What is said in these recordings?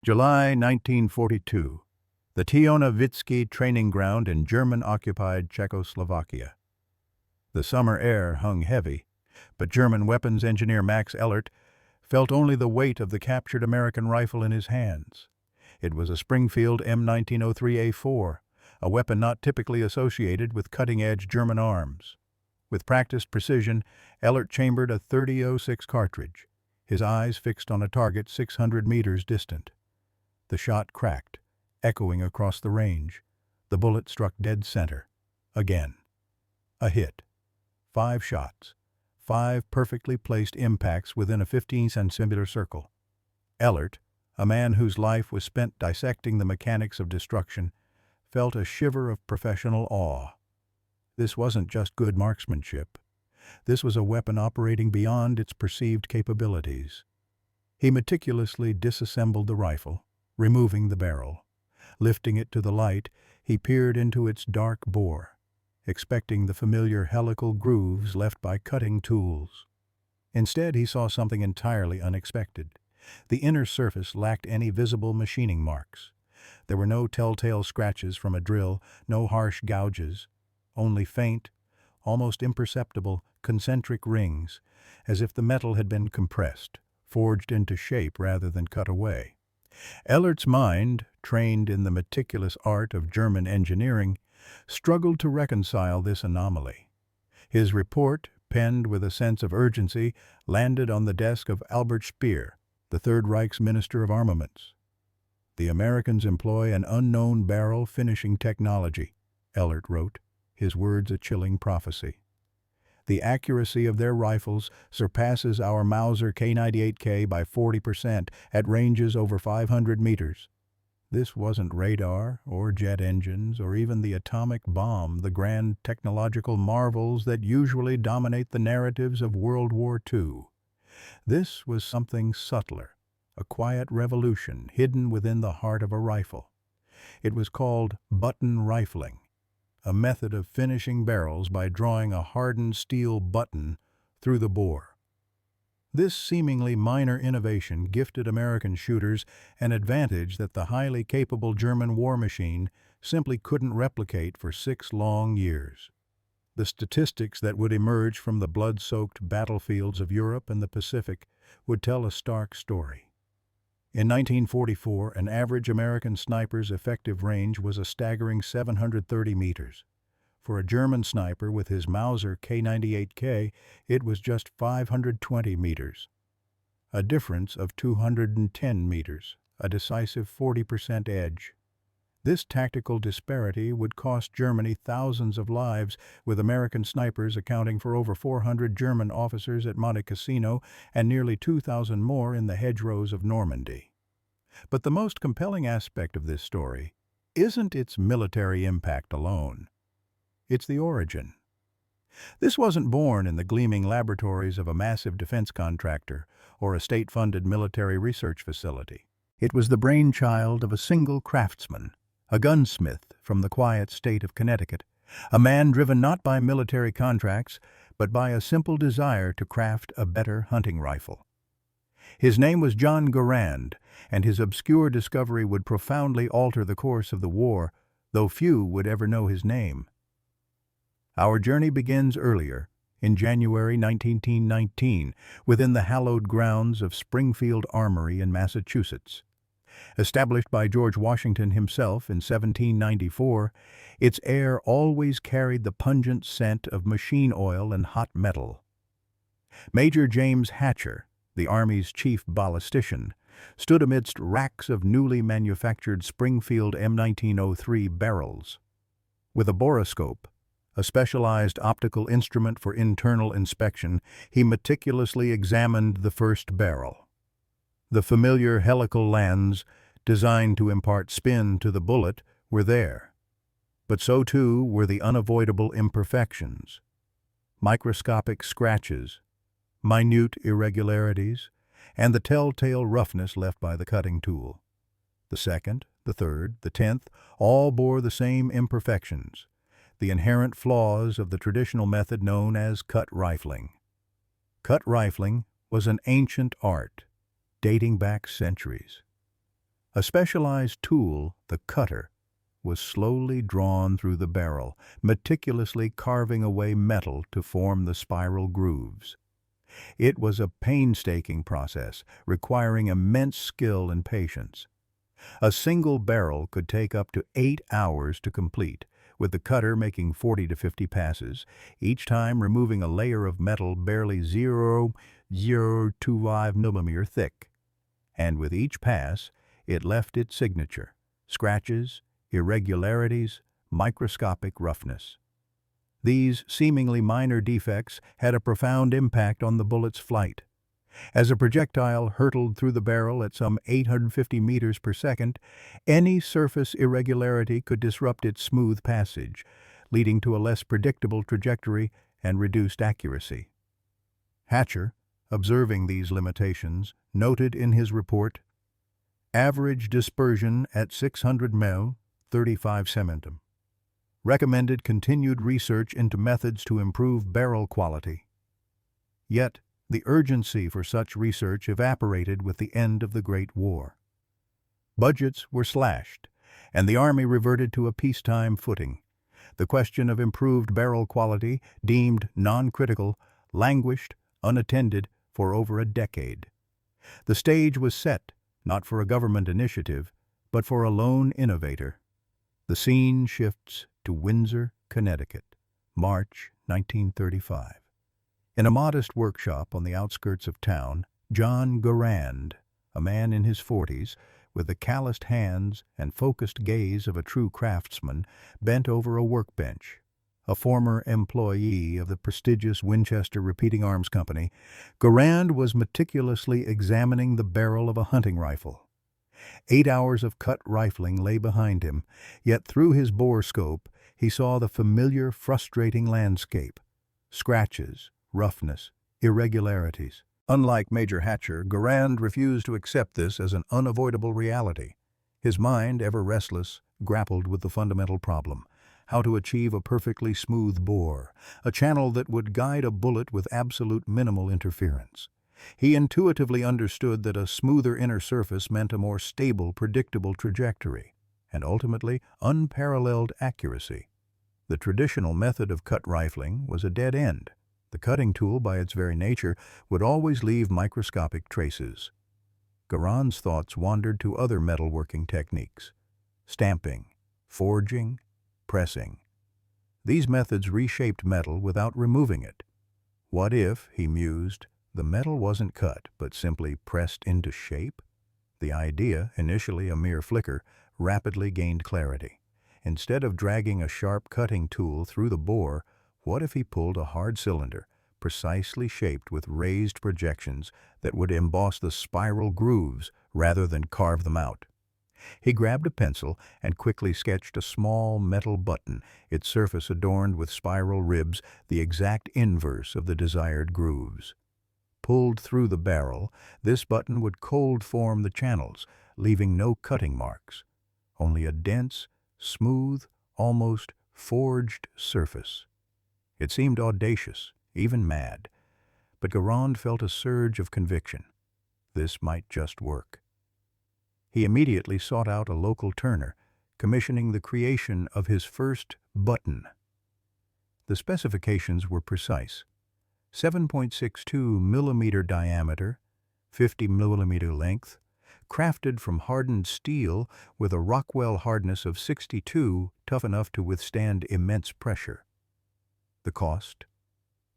July 1942. The Tiona-Vitsky training ground in German-occupied Czechoslovakia. The summer air hung heavy, but German weapons engineer Max Ehlert felt only the weight of the captured American rifle in his hands. It was a Springfield M1903A4, a weapon not typically associated with cutting-edge German arms. With practiced precision, Ehlert chambered a .30-06 cartridge, his eyes fixed on a target 600 meters distant. The shot cracked, echoing across the range. The bullet struck dead center. Again. A hit. 5 shots. 5 perfectly placed impacts within a 15-centimeter circle. Ehlert, a man whose life was spent dissecting the mechanics of destruction, felt a shiver of professional awe. This wasn't just good marksmanship. This was a weapon operating beyond its perceived capabilities. He meticulously disassembled the rifle, removing the barrel. Lifting it to the light, he peered into its dark bore, expecting the familiar helical grooves left by cutting tools. Instead, he saw something entirely unexpected. The inner surface lacked any visible machining marks. There were no telltale scratches from a drill, no harsh gouges, only faint, almost imperceptible, concentric rings, as if the metal had been compressed, forged into shape rather than cut away. Ehlert's mind, trained in the meticulous art of German engineering, struggled to reconcile this anomaly. His report, penned with a sense of urgency, landed on the desk of Albert Speer, the Third Reich's Minister of Armaments. "The Americans employ an unknown barrel finishing technology," Ehlert wrote, his words a chilling prophecy. "The accuracy of their rifles surpasses our Mauser K98K by 40% at ranges over 500 meters. This wasn't radar or jet engines or even the atomic bomb, the grand technological marvels that usually dominate the narratives of World War II. This was something subtler, a quiet revolution hidden within the heart of a rifle. It was called button rifling, a method of finishing barrels by drawing a hardened steel button through the bore. This seemingly minor innovation gifted American shooters an advantage that the highly capable German war machine simply couldn't replicate for 6 long years. The statistics that would emerge from the blood-soaked battlefields of Europe and the Pacific would tell a stark story. In 1944, an average American sniper's effective range was a staggering 730 meters. For a German sniper with his Mauser K98K, it was just 520 meters. A difference of 210 meters, a decisive 40% edge. This tactical disparity would cost Germany thousands of lives, with American snipers accounting for over 400 German officers at Monte Cassino and nearly 2,000 more in the hedgerows of Normandy. But the most compelling aspect of this story isn't its military impact alone. It's the origin. This wasn't born in the gleaming laboratories of a massive defense contractor or a state-funded military research facility. It was the brainchild of a single craftsman, a gunsmith from the quiet state of Connecticut, a man driven not by military contracts, but by a simple desire to craft a better hunting rifle. His name was John Garand, and his obscure discovery would profoundly alter the course of the war, though few would ever know his name. Our journey begins earlier, in January 1919, within the hallowed grounds of Springfield Armory in Massachusetts. Established by George Washington himself in 1794, its air always carried the pungent scent of machine oil and hot metal. Major James Hatcher, the Army's chief ballistician, stood amidst racks of newly manufactured Springfield M1903 barrels. With a borescope, a specialized optical instrument for internal inspection, he meticulously examined the first barrel. The familiar helical lands, designed to impart spin to the bullet, were there. But so too were the unavoidable imperfections. Microscopic scratches, minute irregularities, and the telltale roughness left by the cutting tool. The second, the third, the 10th, all bore the same imperfections, the inherent flaws of the traditional method known as cut rifling. Cut rifling was an ancient art, dating back centuries. A specialized tool, the cutter, was slowly drawn through the barrel, meticulously carving away metal to form the spiral grooves. It was a painstaking process, requiring immense skill and patience. A single barrel could take up to 8 hours to complete, with the cutter making 40 to 50 passes, each time removing a layer of metal barely 0.025 millimeter thick. And with each pass, it left its signature: scratches, irregularities, microscopic roughness. These seemingly minor defects had a profound impact on the bullet's flight. As a projectile hurtled through the barrel at some 850 meters per second, any surface irregularity could disrupt its smooth passage, leading to a less predictable trajectory and reduced accuracy. Hatcher, observing these limitations, noted in his report, "Average dispersion at 600 ml, 35 cm. Recommended continued research into methods to improve barrel quality." Yet, the urgency for such research evaporated with the end of the Great War. Budgets were slashed, and the Army reverted to a peacetime footing. The question of improved barrel quality, deemed non-critical, languished, unattended, for over a decade. The stage was set, not for a government initiative, but for a lone innovator. The scene shifts to Windsor, Connecticut, March 1935. In a modest workshop on the outskirts of town, John Garand, a man in his 40s, with the calloused hands and focused gaze of a true craftsman, bent over a workbench. A former employee of the prestigious Winchester Repeating Arms Company, Garand was meticulously examining the barrel of a hunting rifle. 8 hours of cut rifling lay behind him, yet through his bore scope he saw the familiar, frustrating landscape: scratches, roughness, irregularities. Unlike Major Hatcher, Garand refused to accept this as an unavoidable reality. His mind, ever restless, grappled with the fundamental problem: how to achieve a perfectly smooth bore, a channel that would guide a bullet with absolute minimal interference. He intuitively understood that a smoother inner surface meant a more stable, predictable trajectory, and ultimately unparalleled accuracy. The traditional method of cut rifling was a dead end. The cutting tool, by its very nature, would always leave microscopic traces. Garand's thoughts wandered to other metalworking techniques: stamping, forging, pressing. These methods reshaped metal without removing it. What if, he mused, the metal wasn't cut, but simply pressed into shape? The idea, initially a mere flicker, rapidly gained clarity. Instead of dragging a sharp cutting tool through the bore, what if he pulled a hard cylinder, precisely shaped with raised projections that would emboss the spiral grooves rather than carve them out? He grabbed a pencil and quickly sketched a small metal button, its surface adorned with spiral ribs, the exact inverse of the desired grooves. Pulled through the barrel, this button would cold form the channels, leaving no cutting marks, only a dense, smooth, almost forged surface. It seemed audacious, even mad, but Garand felt a surge of conviction. This might just work. He immediately sought out a local turner, commissioning the creation of his first button. The specifications were precise: 7.62 millimeter diameter, 50 millimeter length, crafted from hardened steel with a Rockwell hardness of 62, tough enough to withstand immense pressure. The cost?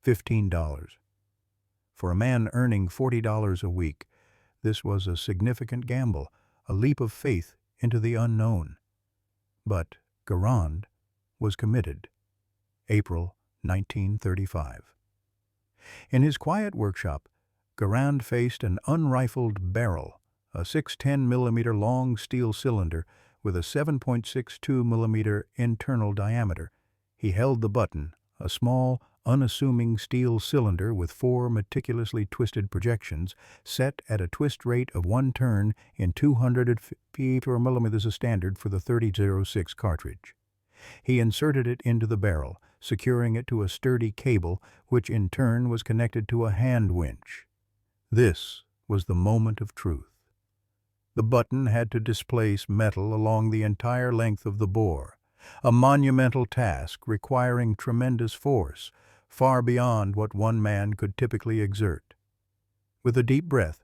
$15. For a man earning $40 a week, this was a significant gamble, a leap of faith into the unknown. But Garand was committed. April 1935. In his quiet workshop, Garand faced an unrifled barrel, a 610 millimeter long steel cylinder with a 7.62 millimeter internal diameter. He held the button, a small, unassuming steel cylinder with 4 meticulously twisted projections, set at a twist rate of 1 turn in 254 millimeters, a standard for the 30-06 cartridge. He inserted it into the barrel, securing it to a sturdy cable, which in turn was connected to a hand winch. This was the moment of truth. The button had to displace metal along the entire length of the bore, a monumental task requiring tremendous force, far beyond what one man could typically exert. With a deep breath,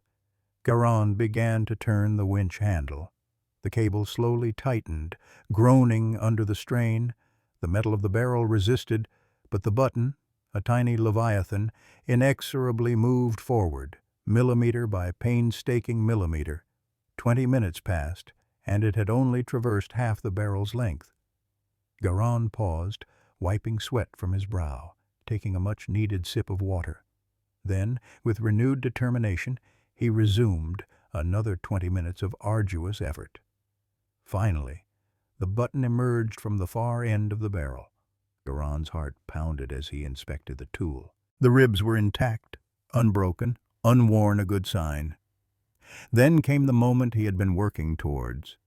Garand began to turn the winch handle. The cable slowly tightened, groaning under the strain. The metal of the barrel resisted, but the button, a tiny leviathan, inexorably moved forward, millimeter by painstaking millimeter. 20 minutes passed, and it had only traversed half the barrel's length. Garand paused, wiping sweat from his brow, taking a much-needed sip of water. Then, with renewed determination, he resumed another 20 minutes of arduous effort. Finally, the button emerged from the far end of the barrel. Garand's heart pounded as he inspected the tool. The ribs were intact, unbroken, unworn, a good sign. Then came the moment he had been working towards.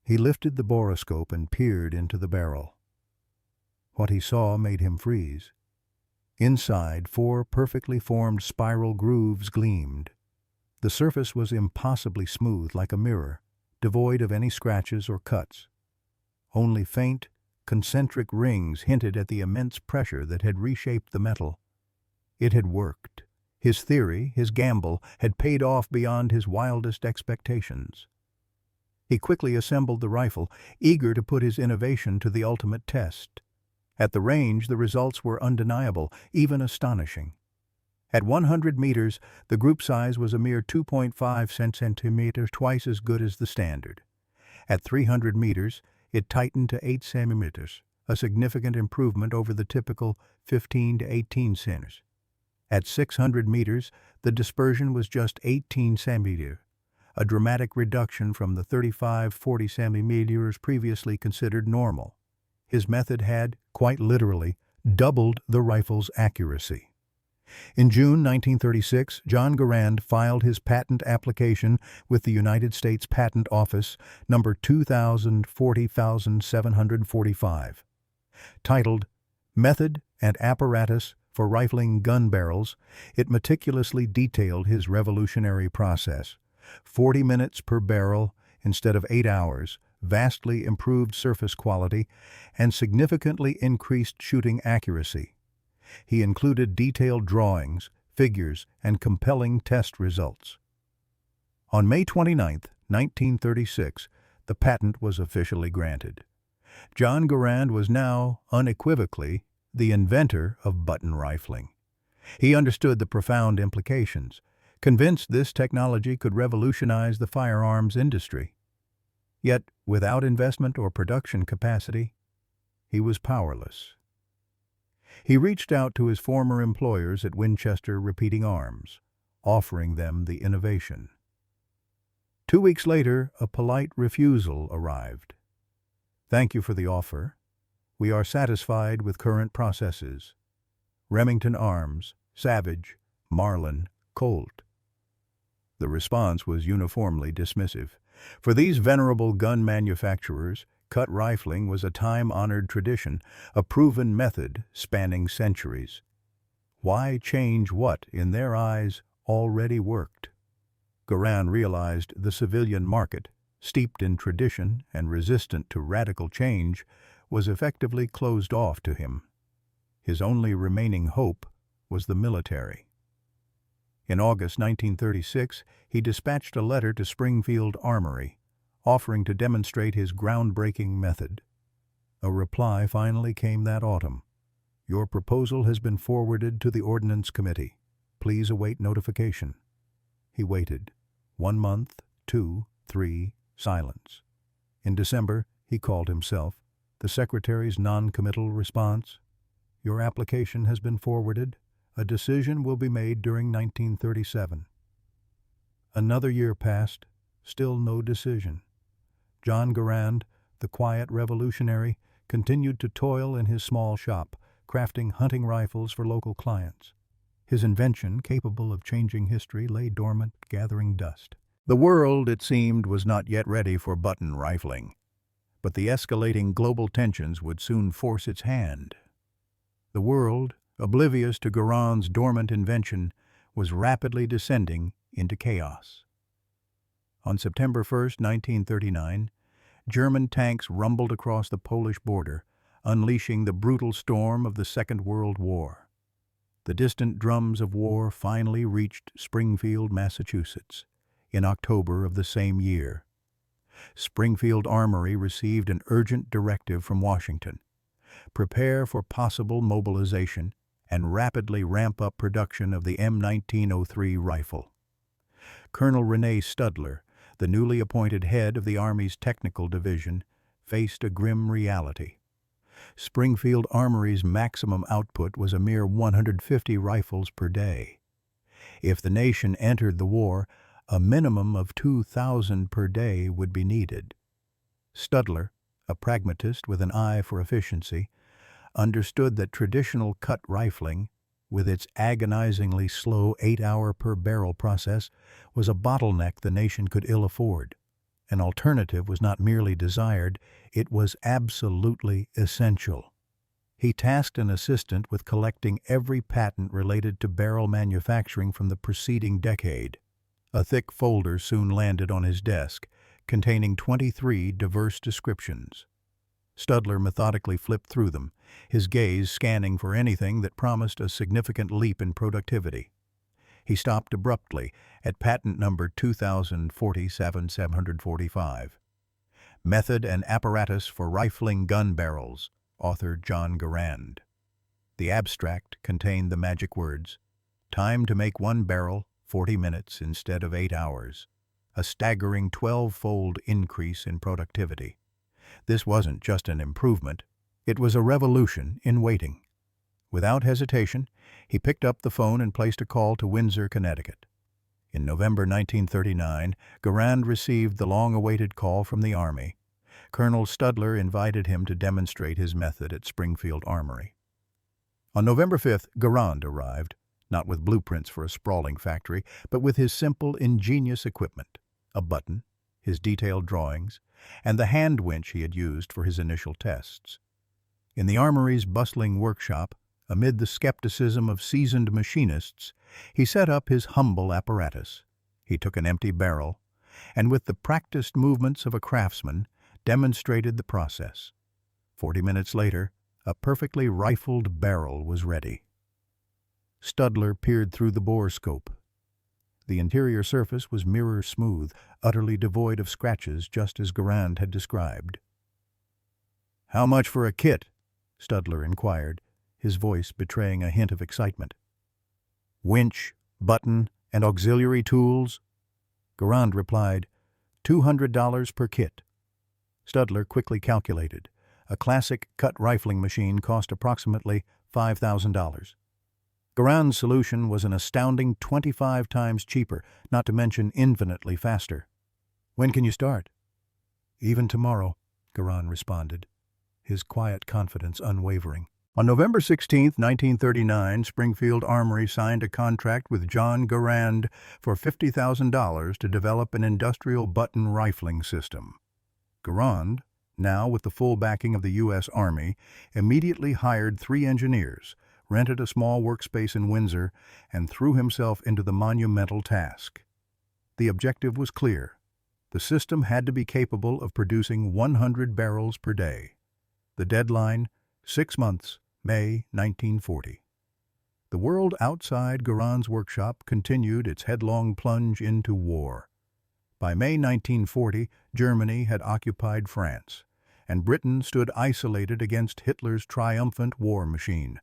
He lifted the borescope and peered into the barrel. What he saw made him freeze. Inside, 4 perfectly formed spiral grooves gleamed. The surface was impossibly smooth, like a mirror, devoid of any scratches or cuts. Only faint, concentric rings hinted at the immense pressure that had reshaped the metal. It had worked. His theory, his gamble, had paid off beyond his wildest expectations. He quickly assembled the rifle, eager to put his innovation to the ultimate test. At the range, the results were undeniable, even astonishing. At 100 meters, the group size was a mere 2.5 centimeters, twice as good as the standard. At 300 meters, it tightened to 8 centimeters, a significant improvement over the typical 15 to 18 centimeters. At 600 meters, the dispersion was just 18 centimeters, a dramatic reduction from the 35-40 centimeters previously considered normal. His method had, quite literally, doubled the rifle's accuracy. In June 1936, John Garand filed his patent application with the United States Patent Office, number 2040,745. Titled Method and Apparatus for Rifling Gun Barrels, it meticulously detailed his revolutionary process. 40 minutes per barrel instead of 8 hours, vastly improved surface quality, and significantly increased shooting accuracy. He included detailed drawings, figures, and compelling test results. On May 29, 1936, the patent was officially granted. John Garand was now, unequivocally, the inventor of button rifling. He understood the profound implications, convinced this technology could revolutionize the firearms industry. Yet, without investment or production capacity, he was powerless. He reached out to his former employers at Winchester Repeating Arms, offering them the innovation. 2 weeks later, a polite refusal arrived. "Thank you for the offer. We are satisfied with current processes. Remington Arms, Savage, Marlin, Colt." The response was uniformly dismissive. For these venerable gun manufacturers, cut rifling was a time-honored tradition, a proven method spanning centuries. Why change what, in their eyes, already worked? Garand realized the civilian market, steeped in tradition and resistant to radical change, was effectively closed off to him. His only remaining hope was the military. In August 1936, he dispatched a letter to Springfield Armory, offering to demonstrate his groundbreaking method. A reply finally came that autumn. "Your proposal has been forwarded to the Ordnance Committee. Please await notification." He waited. 1 month, 2, 3, silence. In December, he called himself. The secretary's non-committal response: "Your application has been forwarded. A decision will be made during 1937. Another year passed, still no decision. John Garand, the quiet revolutionary, continued to toil in his small shop, crafting hunting rifles for local clients. His invention, capable of changing history, lay dormant, gathering dust. The world, it seemed, was not yet ready for button rifling, but the escalating global tensions would soon force its hand. The world, oblivious to Garand's dormant invention, was rapidly descending into chaos. On September 1, 1939, German tanks rumbled across the Polish border, unleashing the brutal storm of the Second World War. The distant drums of war finally reached Springfield, Massachusetts, in October of the same year. Springfield Armory received an urgent directive from Washington: prepare for possible mobilization and rapidly ramp up production of the M1903 rifle. Colonel Rene Studler, the newly appointed head of the Army's technical division, faced a grim reality. Springfield Armory's maximum output was a mere 150 rifles per day. If the nation entered the war, a minimum of 2,000 per day would be needed. Studler, a pragmatist with an eye for efficiency, understood that traditional cut rifling, with its agonizingly slow 8-hour per barrel process, was a bottleneck the nation could ill afford. An alternative was not merely desired, it was absolutely essential. He tasked an assistant with collecting every patent related to barrel manufacturing from the preceding decade. A thick folder soon landed on his desk, containing 23 diverse descriptions. Studler methodically flipped through them, his gaze scanning for anything that promised a significant leap in productivity. He stopped abruptly at patent number 2047-745. Method and Apparatus for Rifling Gun Barrels, author John Garand. The abstract contained the magic words: time to make one barrel, 40 minutes instead of 8 hours. A staggering 12-fold increase in productivity. This wasn't just an improvement, it was a revolution in waiting. Without hesitation, he picked up the phone and placed a call to Windsor, Connecticut. In November 1939, Garand received the long-awaited call from the Army. Colonel Studler invited him to demonstrate his method at Springfield Armory. On November 5th, Garand arrived, not with blueprints for a sprawling factory, but with his simple, ingenious equipment: a button, his detailed drawings, and the hand winch he had used for his initial tests. In the Armory's bustling workshop, amid the skepticism of seasoned machinists, he set up his humble apparatus. He took an empty barrel, and with the practiced movements of a craftsman, demonstrated the process. 40 minutes later, a perfectly rifled barrel was ready. Studler peered through the borescope. The interior surface was mirror smooth, utterly devoid of scratches, just as Garand had described. "How much for a kit?" Studler inquired, his voice betraying a hint of excitement. "Winch, button, and auxiliary tools?" Garand replied, $200 per kit. Studler quickly calculated. A classic cut rifling machine cost approximately $5,000. Garand's solution was an astounding 25 times cheaper, not to mention infinitely faster. "When can you start?" "Even tomorrow," Garand responded, his quiet confidence unwavering. On November 16, 1939, Springfield Armory signed a contract with John Garand for $50,000 to develop an industrial button rifling system. Garand, now with the full backing of the U.S. Army, immediately hired 3 engineers, rented a small workspace in Windsor, and threw himself into the monumental task. The objective was clear. The system had to be capable of producing 100 barrels per day. The deadline, 6 months, May 1940. The world outside Garand's workshop continued its headlong plunge into war. By May 1940, Germany had occupied France, and Britain stood isolated against Hitler's triumphant war machine.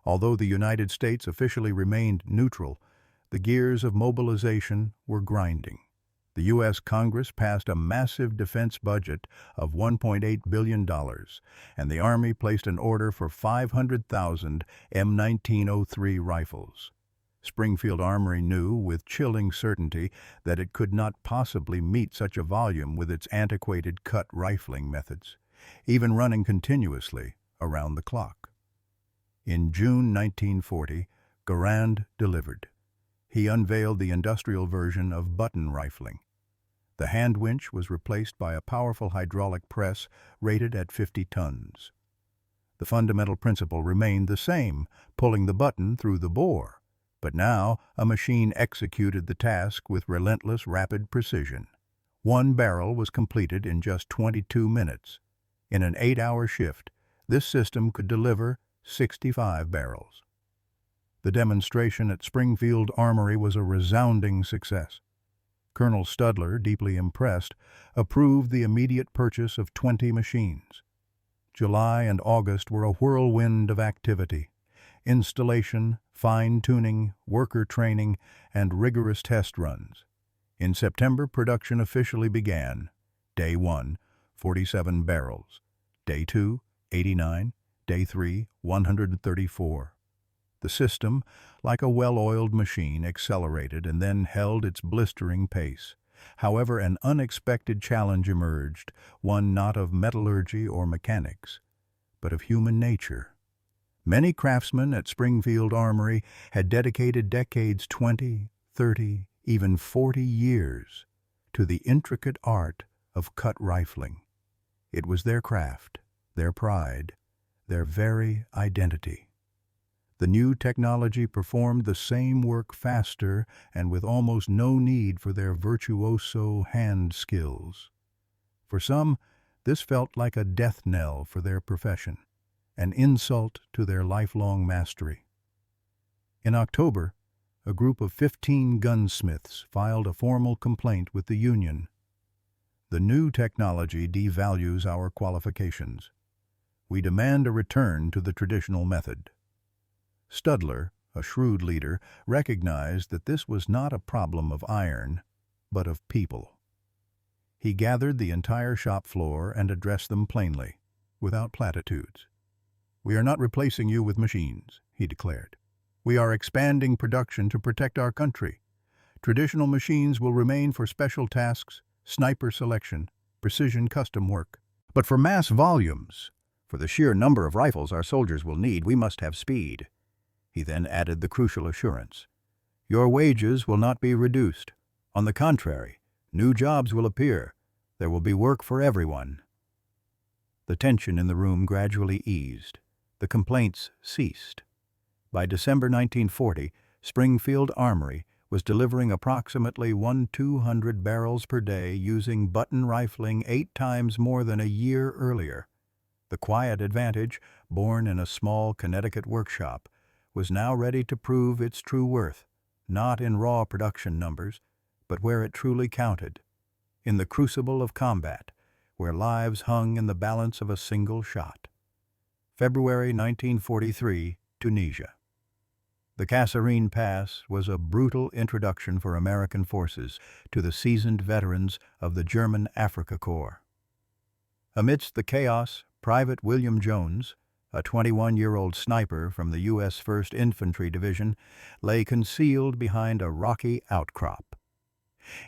Although the United States officially remained neutral, the gears of mobilization were grinding. The U.S. Congress passed a massive defense budget of $1.8 billion, and the Army placed an order for 500,000 M1903 rifles. Springfield Armory knew with chilling certainty that it could not possibly meet such a volume with its antiquated cut rifling methods, even running continuously around the clock. In June 1940, Garand delivered. He unveiled the industrial version of button rifling. The hand winch was replaced by a powerful hydraulic press rated at 50 tons. The fundamental principle remained the same, pulling the button through the bore, but now a machine executed the task with relentless, rapid precision. One barrel was completed in just 22 minutes. In an 8-hour shift, this system could deliver 65 barrels. The demonstration at Springfield Armory was a resounding success. Colonel Studler, deeply impressed, approved the immediate purchase of 20 machines. July and August were a whirlwind of activity: installation, fine-tuning, worker training, and rigorous test runs. In September, production officially began. Day 1, 47 barrels. Day 2, 89. Day 3, 134. The system, like a well-oiled machine, accelerated and then held its blistering pace. However, an unexpected challenge emerged, one not of metallurgy or mechanics, but of human nature. Many craftsmen at Springfield Armory had dedicated decades, 20, 30, even 40 years, to the intricate art of cut rifling. It was their craft, their pride, their very identity. The new technology performed the same work faster and with almost no need for their virtuoso hand skills. For some, this felt like a death knell for their profession, an insult to their lifelong mastery. In October, a group of 15 gunsmiths filed a formal complaint with the union. The new technology devalues our qualifications. We demand a return to the traditional method. Studler, a shrewd leader, recognized that this was not a problem of iron, but of people. He gathered the entire shop floor and addressed them plainly, without platitudes. "We are not replacing you with machines," he declared. "We are expanding production to protect our country. Traditional machines will remain for special tasks, sniper selection, precision custom work. But for mass volumes, for the sheer number of rifles our soldiers will need, we must have speed." He then added the crucial assurance: "Your wages will not be reduced. On the contrary, new jobs will appear. There will be work for everyone." The tension in the room gradually eased. The complaints ceased. By December 1940, Springfield Armory was delivering approximately 200 barrels per day using button rifling 8 times more than a year earlier. The quiet advantage, born in a small Connecticut workshop, was now ready to prove its true worth, not in raw production numbers, but where it truly counted, in the crucible of combat, where lives hung in the balance of a single shot. February 1943, Tunisia. The Kasserine Pass was a brutal introduction for American forces to the seasoned veterans of the German Afrika Korps. Amidst the chaos, Private William Jones, a 21-year-old sniper from the U.S. 1st Infantry Division, lay concealed behind a rocky outcrop.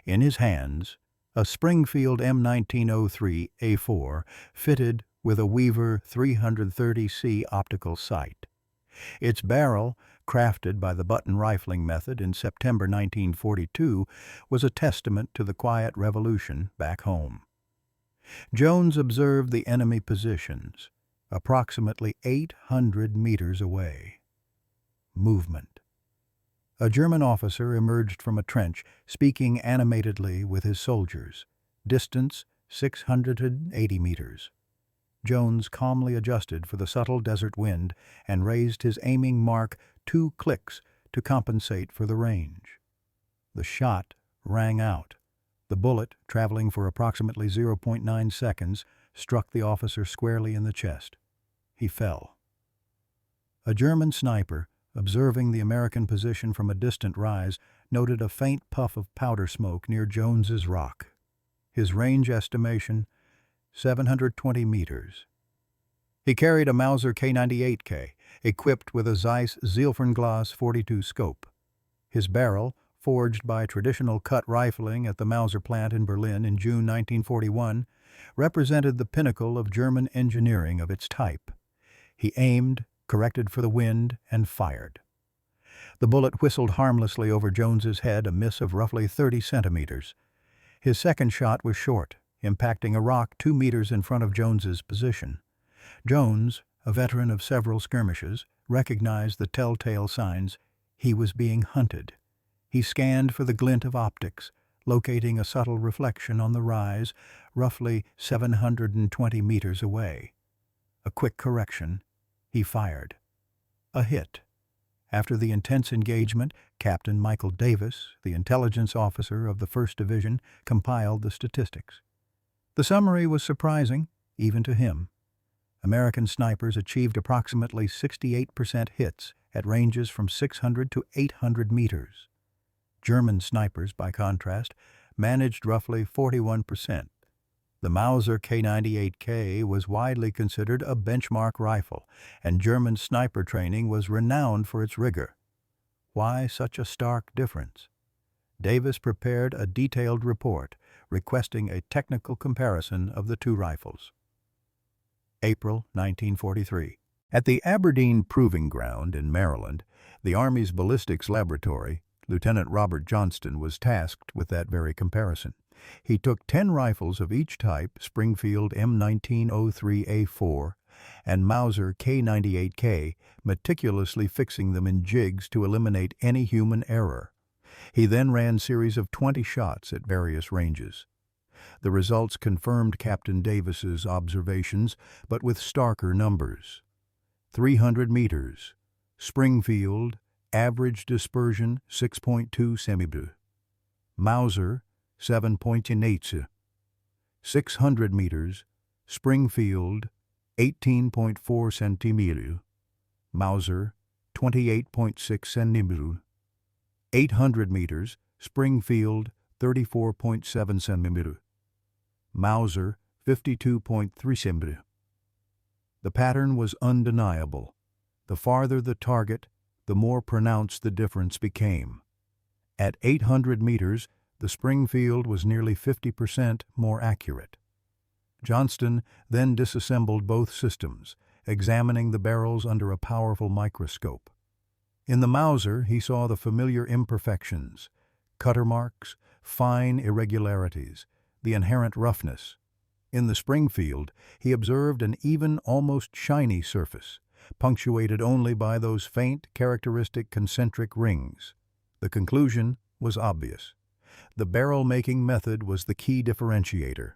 In his hands, a Springfield M1903A4 fitted with a Weaver 330C optical sight. Its barrel, crafted by the button rifling method in September 1942, was a testament to the quiet revolution back home. Jones observed the enemy positions, approximately 800 meters away. Movement. A German officer emerged from a trench, speaking animatedly with his soldiers. Distance, 680 meters. Jones calmly adjusted for the subtle desert wind and raised his aiming mark 2 clicks to compensate for the range. The shot rang out. The bullet, traveling for approximately 0.9 seconds, struck the officer squarely in the chest. He fell. A German sniper, observing the American position from a distant rise, noted a faint puff of powder smoke near Jones's rock. His range estimation, 720 meters. He carried a Mauser K98K, equipped with a Zeiss Zielfernglas 42 scope. His barrel, forged by traditional cut rifling at the Mauser plant in Berlin in June 1941, represented the pinnacle of German engineering of its type. He aimed, corrected for the wind, and fired. The bullet whistled harmlessly over Jones's head, a miss of roughly 30 centimeters. His second shot was short, impacting a rock 2 meters in front of Jones's position. Jones, a veteran of several skirmishes, recognized the telltale signs. He was being hunted. He scanned for the glint of optics, locating a subtle reflection on the rise, roughly 720 meters away. A quick correction. He fired. A hit. After the intense engagement, Captain Michael Davis, the intelligence officer of the 1st Division, compiled the statistics. The summary was surprising, even to him. American snipers achieved approximately 68% hits at ranges from 600 to 800 meters. German snipers, by contrast, managed roughly 41%. The Mauser K98K was widely considered a benchmark rifle, and German sniper training was renowned for its rigor. Why such a stark difference? Davis prepared a detailed report requesting a technical comparison of the two rifles. April 1943. At the Aberdeen Proving Ground in Maryland, the Army's ballistics laboratory, Lieutenant Robert Johnston was tasked with that very comparison. He took 10 rifles of each type, Springfield M1903A4 and Mauser K98K, meticulously fixing them in jigs to eliminate any human error. He then ran series of 20 shots at various ranges. The results confirmed Captain Davis's observations, but with starker numbers. 300 meters. Springfield, average dispersion 6.2 cm. Mauser, 7.8. 600 meters. Springfield, 18.4 cm. Mauser, 28.6 cm. 800 meters. Springfield, 34.7 cm. Mauser, 52.3 cm. The pattern was undeniable. The farther the target, the more pronounced the difference became. At 800 meters, the Springfield was nearly 50% more accurate. Johnston then disassembled both systems, examining the barrels under a powerful microscope. In the Mauser, he saw the familiar imperfections, cutter marks, fine irregularities, the inherent roughness. In the Springfield, he observed an even, almost shiny surface, punctuated only by those faint, characteristic concentric rings. The conclusion was obvious. The barrel-making method was the key differentiator.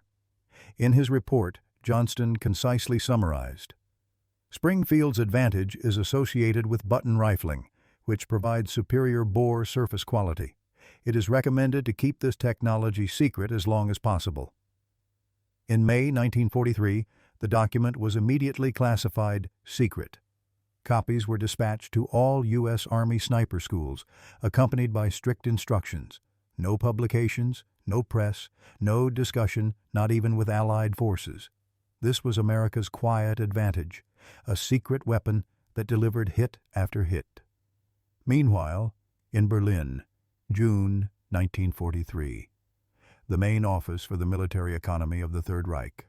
In his report, Johnston concisely summarized, Springfield's advantage is associated with button rifling, which provides superior bore surface quality. It is recommended to keep this technology secret as long as possible. In May 1943, the document was immediately classified secret. Copies were dispatched to all U.S. Army sniper schools, accompanied by strict instructions. No publications, no press, no discussion, not even with Allied forces. This was America's quiet advantage, a secret weapon that delivered hit after hit. Meanwhile, in Berlin, June 1943, the main office for the military economy of the Third Reich.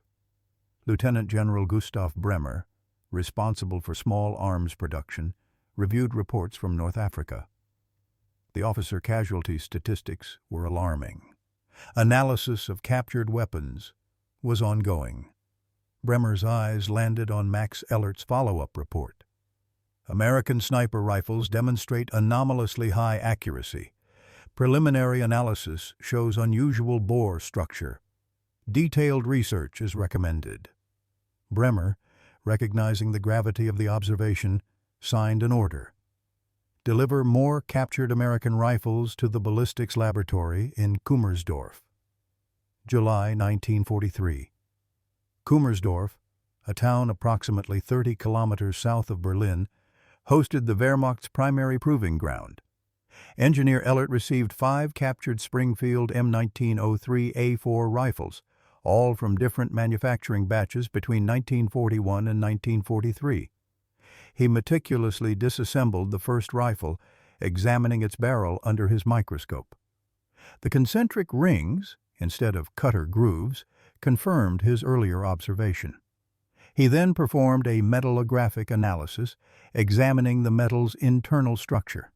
Lieutenant General Gustav Bremer, responsible for small arms production, reviewed reports from North Africa. The officer casualty statistics were alarming. Analysis of captured weapons was ongoing. Bremer's eyes landed on Max Ellert's follow-up report. American sniper rifles demonstrate anomalously high accuracy. Preliminary analysis shows unusual bore structure. Detailed research is recommended. Bremer, recognizing the gravity of the observation, signed an order. Deliver more captured American rifles to the ballistics laboratory in Kummersdorf. July 1943. Kummersdorf, a town approximately 30 kilometers south of Berlin, hosted the Wehrmacht's primary proving ground. Engineer Ellert received 5 captured Springfield M1903A4 rifles, all from different manufacturing batches between 1941 and 1943. He meticulously disassembled the first rifle, examining its barrel under his microscope. The concentric rings, instead of cutter grooves, confirmed his earlier observation. He then performed a metallographic analysis, examining the metal's internal structure.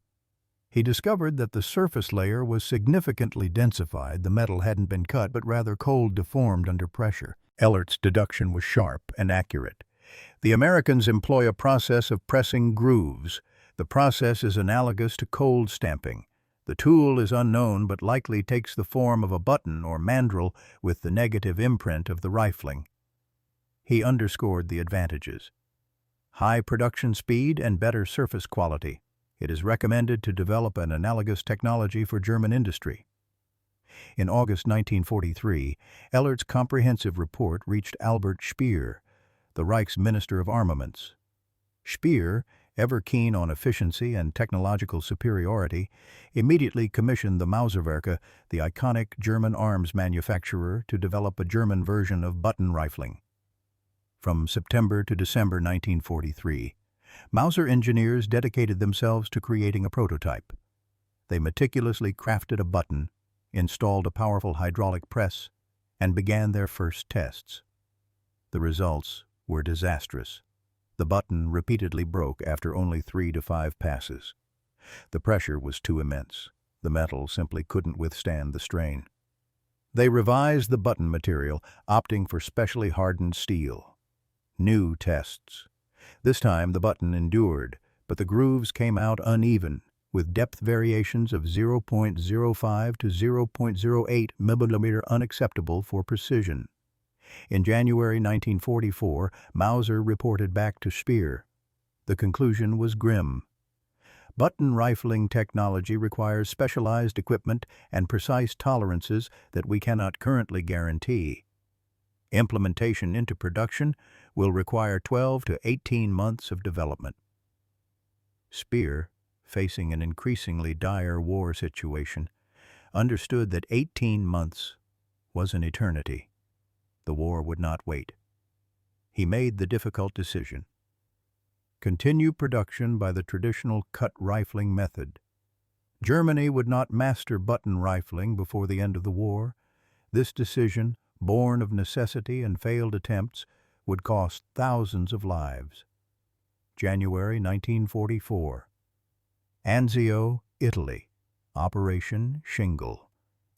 He discovered that the surface layer was significantly densified. The metal hadn't been cut, but rather cold deformed under pressure. Ellert's deduction was sharp and accurate. The Americans employ a process of pressing grooves. The process is analogous to cold stamping. The tool is unknown but likely takes the form of a button or mandrel with the negative imprint of the rifling. He underscored the advantages: high production speed and better surface quality. It is recommended to develop an analogous technology for German industry. In August 1943, Ellert's comprehensive report reached Albert Speer, the Reich's Minister of Armaments. Speer, ever keen on efficiency and technological superiority, immediately commissioned the Mauserwerke, the iconic German arms manufacturer, to develop a German version of button rifling. From September to December 1943, Mauser engineers dedicated themselves to creating a prototype. They meticulously crafted a button, installed a powerful hydraulic press, and began their first tests. The results were disastrous. The button repeatedly broke after only 3 to 5 passes. The pressure was too immense. The metal simply couldn't withstand the strain. They revised the button material, opting for specially hardened steel. New tests. This time the button endured, but the grooves came out uneven, with depth variations of 0.05 to 0.08 mm unacceptable for precision. In January 1944, Mauser reported back to Speer. The conclusion was grim. Button rifling technology requires specialized equipment and precise tolerances that we cannot currently guarantee. Implementation into production will require 12 to 18 months of development. Speer, facing an increasingly dire war situation, understood that 18 months was an eternity. The war would not wait. He made the difficult decision: continue production by the traditional cut rifling method. Germany would not master button rifling before the end of the war. This decision, born of necessity and failed attempts, would cost thousands of lives. January 1944. Anzio, Italy. Operation Shingle.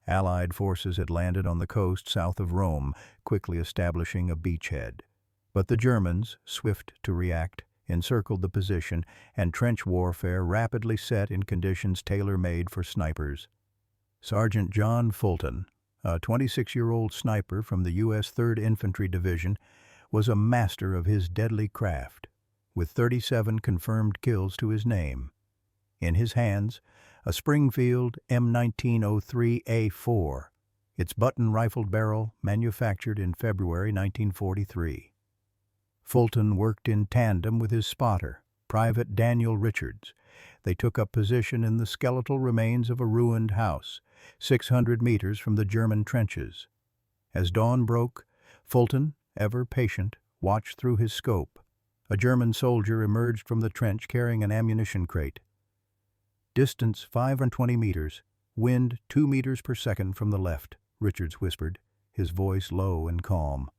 Allied forces had landed on the coast south of Rome, quickly establishing a beachhead. But the Germans, swift to react, encircled the position, and trench warfare rapidly set in conditions tailor-made for snipers. Sergeant John Fulton, a 26-year-old sniper from the U.S. 3rd Infantry Division, was a master of his deadly craft, with 37 confirmed kills to his name. In his hands, a Springfield M1903A4, its button-rifled barrel manufactured in February 1943. Fulton worked in tandem with his spotter, Private Daniel Richards. They took up position in the skeletal remains of a ruined house, 600 meters from the German trenches. As dawn broke, Fulton, ever patient, watched through his scope. A German soldier emerged from the trench carrying an ammunition crate. Distance 520 meters, wind 2 meters per second from the left, Richards whispered, his voice low and calm.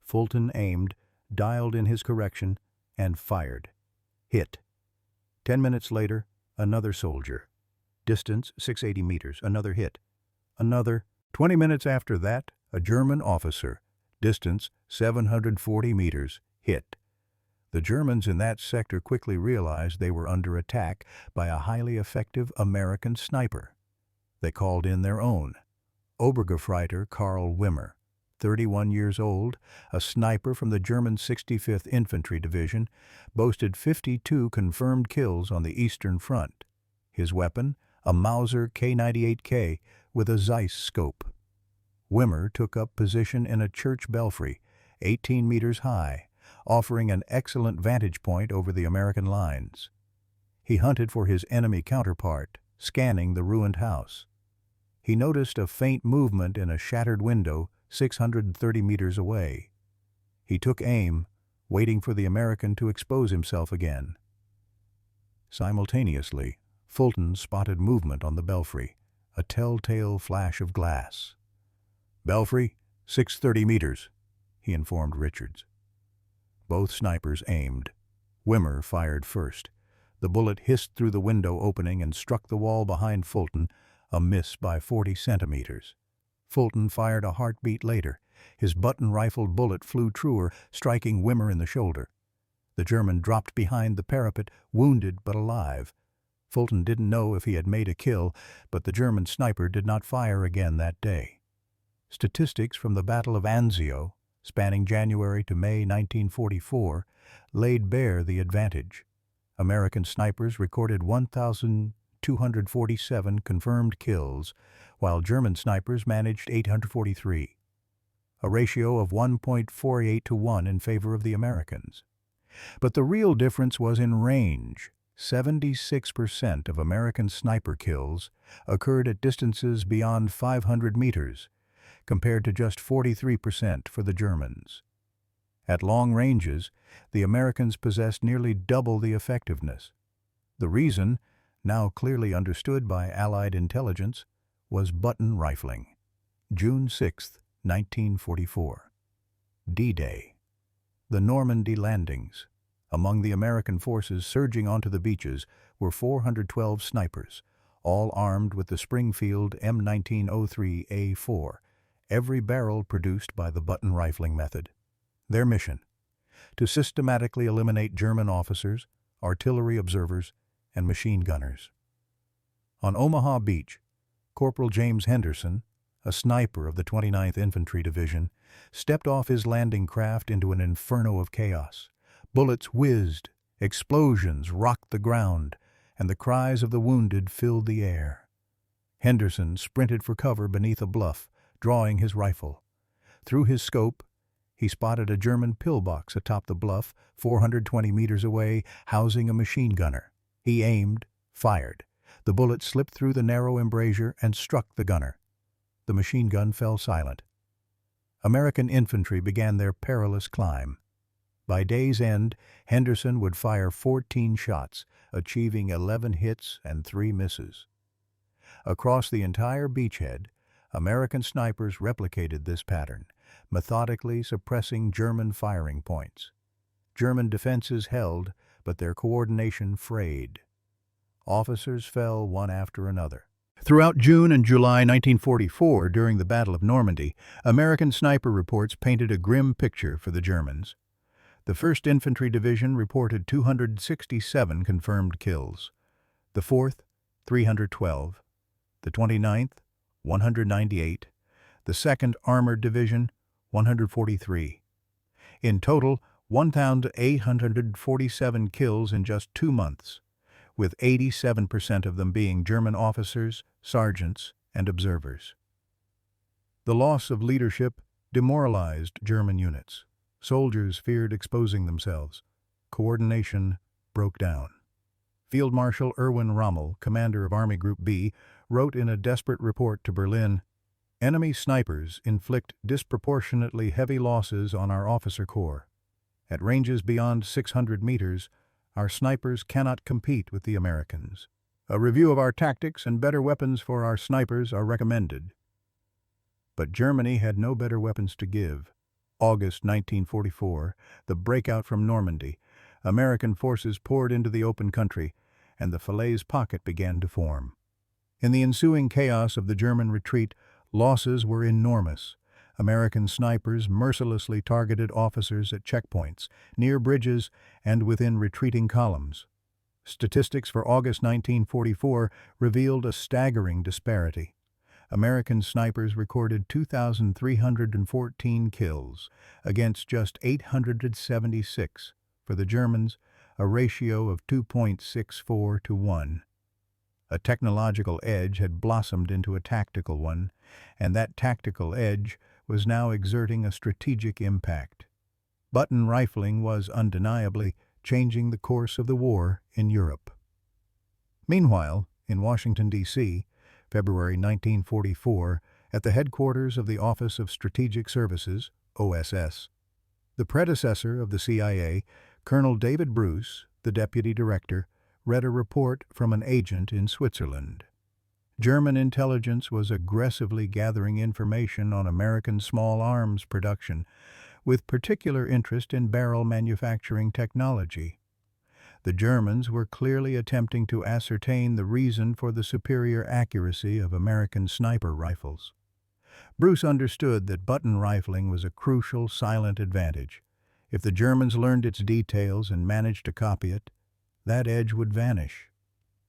Fulton aimed, dialed in his correction, and fired. Hit. 10 minutes later, another soldier. Distance 680 meters, another hit. Another. 20 minutes after that, a German officer. Distance 740 meters, hit. The Germans in that sector quickly realized they were under attack by a highly effective American sniper. They called in their own, Obergefreiter Karl Wimmer, 31 years old, a sniper from the German 65th Infantry Division, boasted 52 confirmed kills on the Eastern Front. His weapon, a Mauser K98K with a Zeiss scope. Wimmer took up position in a church belfry, 18 meters high, offering an excellent vantage point over the American lines. He hunted for his enemy counterpart, scanning the ruined house. He noticed a faint movement in a shattered window 630 meters away. He took aim, waiting for the American to expose himself again. Simultaneously, Fulton spotted movement on the belfry, a telltale flash of glass. "Belfry, 630 meters," he informed Richards. Both snipers aimed. Wimmer fired first. The bullet hissed through the window opening and struck the wall behind Fulton, a miss by 40 centimeters. Fulton fired a heartbeat later. His button-rifled bullet flew truer, striking Wimmer in the shoulder. The German dropped behind the parapet, wounded but alive. Fulton didn't know if he had made a kill, but the German sniper did not fire again that day. Statistics from the Battle of Anzio, spanning January to May 1944, laid bare the advantage. American snipers recorded 1,247 confirmed kills, while German snipers managed 843, a ratio of 1.48 to 1 in favor of the Americans. But the real difference was in range. 76% of American sniper kills occurred at distances beyond 500 meters, compared to just 43% for the Germans. At long ranges, the Americans possessed nearly double the effectiveness. The reason, now clearly understood by Allied intelligence, was button rifling. June 6, 1944. D-Day. The Normandy landings. Among the American forces surging onto the beaches were 412 snipers, all armed with the Springfield M1903A4, every barrel produced by the button rifling method. Their mission: to systematically eliminate German officers, artillery observers, and machine gunners. On Omaha Beach, Corporal James Henderson, a sniper of the 29th Infantry Division, stepped off his landing craft into an inferno of chaos. Bullets whizzed, explosions rocked the ground, and the cries of the wounded filled the air. Henderson sprinted for cover beneath a bluff, drawing his rifle. Through his scope, he spotted a German pillbox atop the bluff, 420 meters away, housing a machine gunner. He aimed, fired. The bullet slipped through the narrow embrasure and struck the gunner. The machine gun fell silent. American infantry began their perilous climb. By day's end, Henderson would fire 14 shots, achieving 11 hits and 3 misses. Across the entire beachhead, American snipers replicated this pattern, methodically suppressing German firing points. German defenses held, but their coordination frayed. Officers fell one after another. Throughout June and July 1944, during the Battle of Normandy, American sniper reports painted a grim picture for the Germans. The 1st Infantry Division reported 267 confirmed kills, the 4th, 312, the 29th, 198, the 2nd Armored Division, 143. In total, 1,847 kills in just 2 months, with 87% of them being German officers, sergeants, and observers. The loss of leadership demoralized German units. Soldiers feared exposing themselves. Coordination broke down. Field Marshal Erwin Rommel, commander of Army Group B, wrote in a desperate report to Berlin, "Enemy snipers inflict disproportionately heavy losses on our officer corps. At ranges beyond 600 meters, our snipers cannot compete with the Americans. A review of our tactics and better weapons for our snipers are recommended." But Germany had no better weapons to give. August 1944, the breakout from Normandy, American forces poured into the open country, and the Falaise Pocket began to form. In the ensuing chaos of the German retreat, losses were enormous. American snipers mercilessly targeted officers at checkpoints, near bridges, and within retreating columns. Statistics for August 1944 revealed a staggering disparity. American snipers recorded 2,314 kills against just 876 for the Germans, a ratio of 2.64 to 1. A technological edge had blossomed into a tactical one, and that tactical edge was now exerting a strategic impact. Button rifling was undeniably changing the course of the war in Europe. Meanwhile, in Washington, D.C., February 1944, at the headquarters of the Office of Strategic Services, OSS, the predecessor of the CIA, Colonel David Bruce, the deputy director, read a report from an agent in Switzerland. German intelligence was aggressively gathering information on American small arms production, with particular interest in barrel manufacturing technology. The Germans were clearly attempting to ascertain the reason for the superior accuracy of American sniper rifles. Bruce understood that button rifling was a crucial silent advantage. If the Germans learned its details and managed to copy it, that edge would vanish.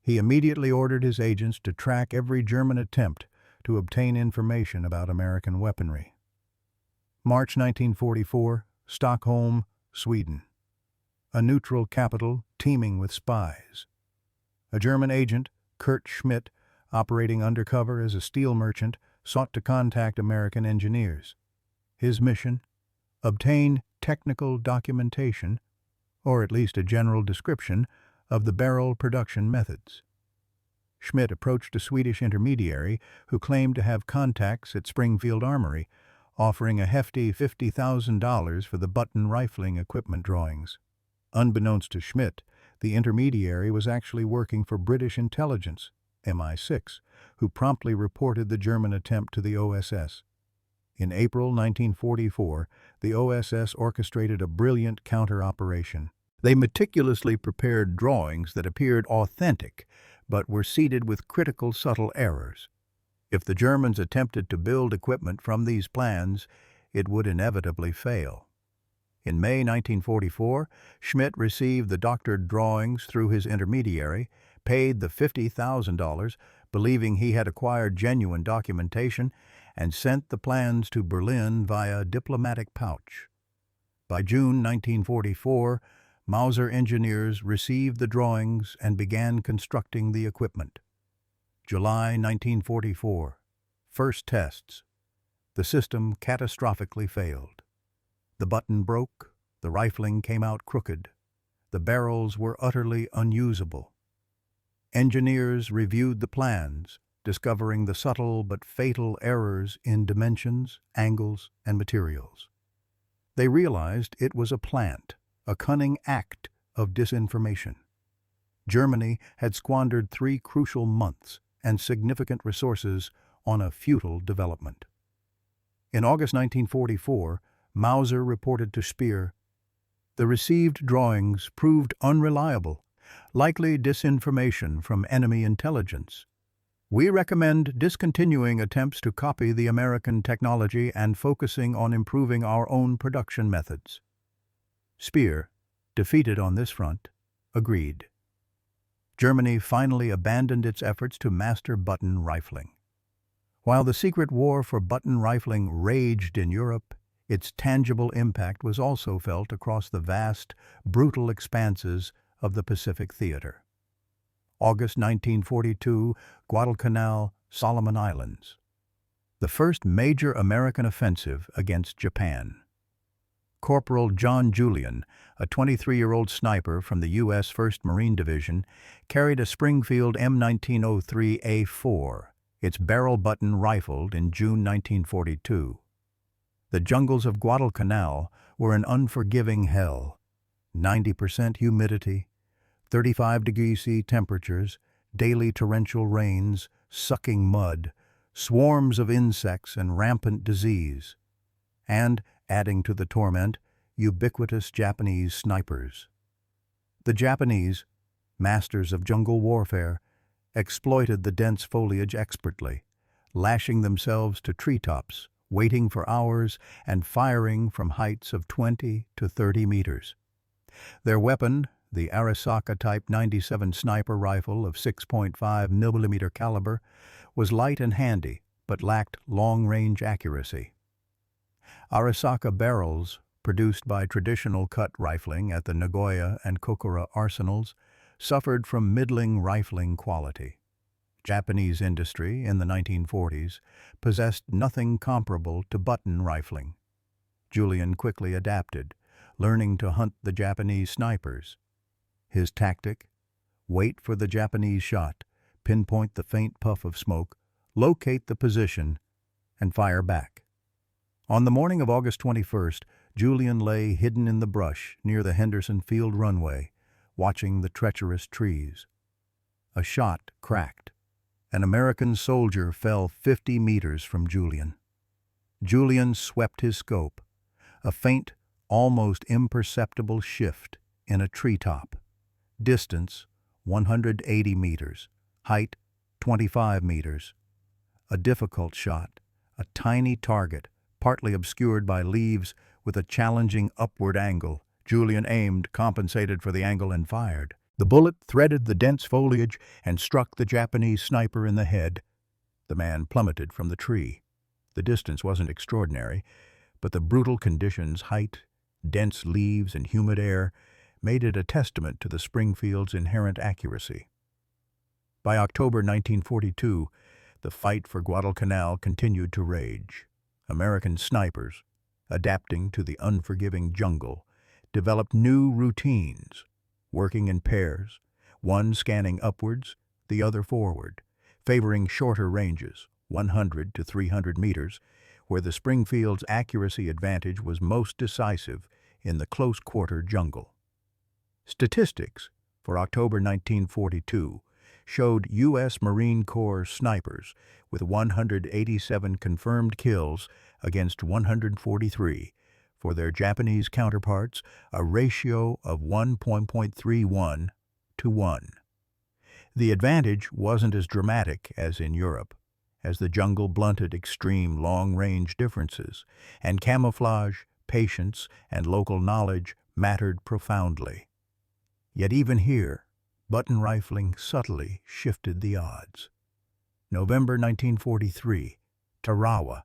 He immediately ordered his agents to track every German attempt to obtain information about American weaponry. March 1944, Stockholm, Sweden. A neutral capital teeming with spies. A German agent, Kurt Schmidt, operating undercover as a steel merchant, sought to contact American engineers. His mission? Obtain technical documentation, or at least a general description, of the barrel production methods. Schmidt approached a Swedish intermediary who claimed to have contacts at Springfield Armory, offering a hefty $50,000 for the button rifling equipment drawings. Unbeknownst to Schmidt, the intermediary was actually working for British intelligence, MI6, who promptly reported the German attempt to the OSS. In April 1944, the OSS orchestrated a brilliant counter-operation. They meticulously prepared drawings that appeared authentic, but were seeded with critical subtle errors. If the Germans attempted to build equipment from these plans, it would inevitably fail. In May 1944, Schmidt received the doctored drawings through his intermediary, paid the $50,000, believing he had acquired genuine documentation, and sent the plans to Berlin via diplomatic pouch. By June 1944, Mauser engineers received the drawings and began constructing the equipment. July 1944. First tests. The system catastrophically failed. The button broke, the rifling came out crooked. The barrels were utterly unusable. Engineers reviewed the plans, discovering the subtle but fatal errors in dimensions, angles, and materials. They realized it was a plant, a cunning act of disinformation. Germany had squandered 3 crucial months and significant resources on a futile development. In August 1944, Mauser reported to Speer, "The received drawings proved unreliable, likely disinformation from enemy intelligence. We recommend discontinuing attempts to copy the American technology and focusing on improving our own production methods." Speer, defeated on this front, agreed. Germany finally abandoned its efforts to master button rifling. While the secret war for button rifling raged in Europe, its tangible impact was also felt across the vast, brutal expanses of the Pacific Theater. August 1942, Guadalcanal, Solomon Islands. The first major American offensive against Japan. Corporal John Julian, a 23-year-old sniper from the U.S. 1st Marine Division, carried a Springfield M1903A4, its barrel button rifled in June 1942. The jungles of Guadalcanal were an unforgiving hell. 90% humidity, 35°C temperatures, daily torrential rains, sucking mud, swarms of insects and rampant disease. And, adding to the torment, ubiquitous Japanese snipers. The Japanese, masters of jungle warfare, exploited the dense foliage expertly, lashing themselves to treetops, waiting for hours, and firing from heights of 20 to 30 meters. Their weapon, the Arisaka Type 97 sniper rifle of 6.5 mm caliber, was light and handy, but lacked long-range accuracy. Arisaka barrels, produced by traditional cut rifling at the Nagoya and Kokura arsenals, suffered from middling rifling quality. Japanese industry in the 1940s possessed nothing comparable to button rifling. Julian quickly adapted, learning to hunt the Japanese snipers. His tactic? Wait for the Japanese shot, pinpoint the faint puff of smoke, locate the position, and fire back. On the morning of August 21st, Julian lay hidden in the brush near the Henderson Field runway, watching the treacherous trees. A shot cracked. An American soldier fell 50 meters from Julian. Julian swept his scope. A faint, almost imperceptible shift in a treetop. Distance, 180 meters. Height, 25 meters. A difficult shot, a tiny target, partly obscured by leaves with a challenging upward angle. Julian aimed, compensated for the angle, and fired. The bullet threaded the dense foliage and struck the Japanese sniper in the head. The man plummeted from the tree. The distance wasn't extraordinary, but the brutal conditions, height, dense leaves, and humid air, made it a testament to the Springfields' inherent accuracy. By October 1942, the fight for Guadalcanal continued to rage. American snipers, adapting to the unforgiving jungle, developed new routines, working in pairs, one scanning upwards, the other forward, favoring shorter ranges, 100 to 300 meters, where the Springfields' accuracy advantage was most decisive in the close-quarter jungle. Statistics for October 1942 showed U.S. Marine Corps snipers with 187 confirmed kills against 143, for their Japanese counterparts, a ratio of 1.31 to 1. The advantage wasn't as dramatic as in Europe, as the jungle blunted extreme long-range differences, and camouflage, patience, and local knowledge mattered profoundly. Yet even here, button rifling subtly shifted the odds. November 1943, Tarawa,